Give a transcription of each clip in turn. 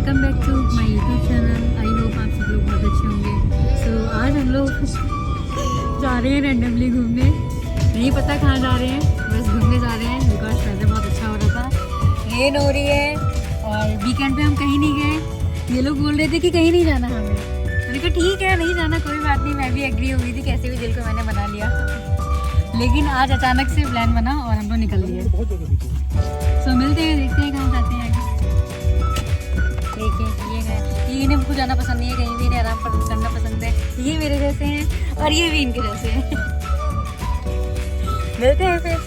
Welcome back to my YouTube channel. I hope आप सब लोग बहुत अच्छे होंगे। सो आज हम लोग जा रहे हैं रैंडमली घूमने, नहीं पता कहाँ जा रहे हैं, बस घूमने जा रहे हैं बिकॉज वेदर बहुत अच्छा हो रहा था। रेन हो रही है और वीकेंड पे हम कहीं नहीं गए। ये लोग बोल रहे थे कि कहीं नहीं जाना हमें, मैंने कहा ठीक है नहीं जाना कोई बात नहीं, मैं भी एग्री हो गई थी, कैसे भी दिल को मैंने बना लिया। लेकिन आज अचानक से प्लान बना और हम लोग निकल लिए। सो मिलते हैं, देखते हैं कहाँ जाते हैं आगे। देखिए ये है, ये इन्हें मुझको जाना पसंद नहीं है, कहीं भी इन्हें आराम करना पसंद है। ये मेरे जैसे हैं और ये भी इनके जैसे हैं। मिलते हैं फिर।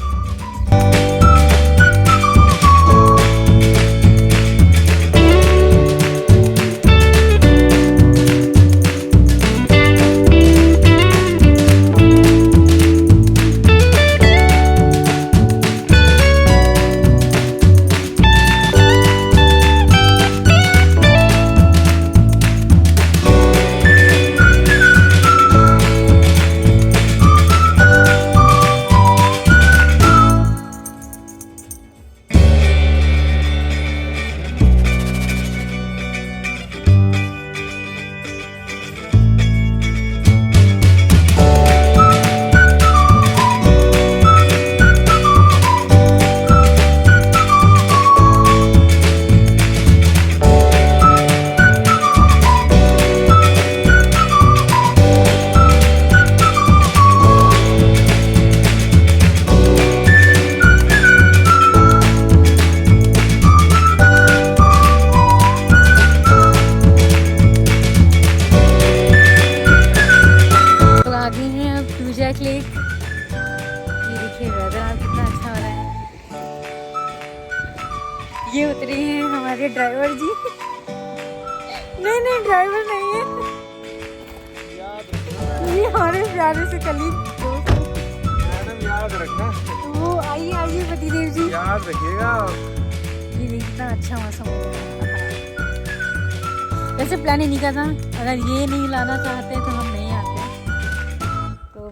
लेक, ये देखिए वेदर आज कितना अच्छा हो रहा है। ये उतरे हैं हमारे ड्राइवर जी। नहीं ड्राइवर नहीं है, ये हमारे प्यारे से कलीग दोस्त। मैडम याद रखना, वो आइए पतिदेव जी, याद रखिएगा। ये कितना अच्छा मौसम हो रहा है। वैसे प्लान ही नहीं करना, अगर ये नहीं लाना चाहते तो हम नहीं आते,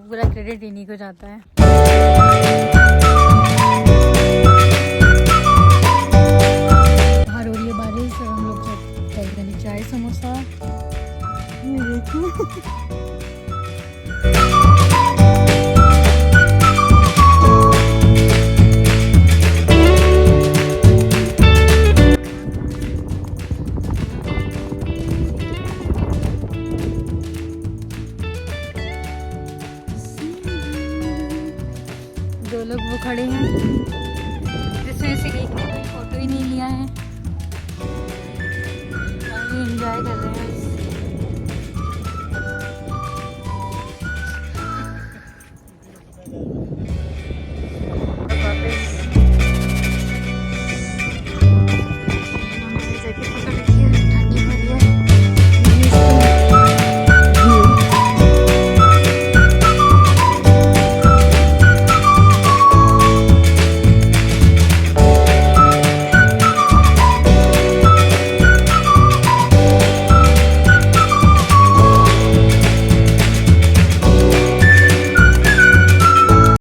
पूरा क्रेडिट इन्हीं को जाता है। बाहर हो रही है बारिश और हम लोग सब चाय समोसा दो लोग वो खड़े हैं।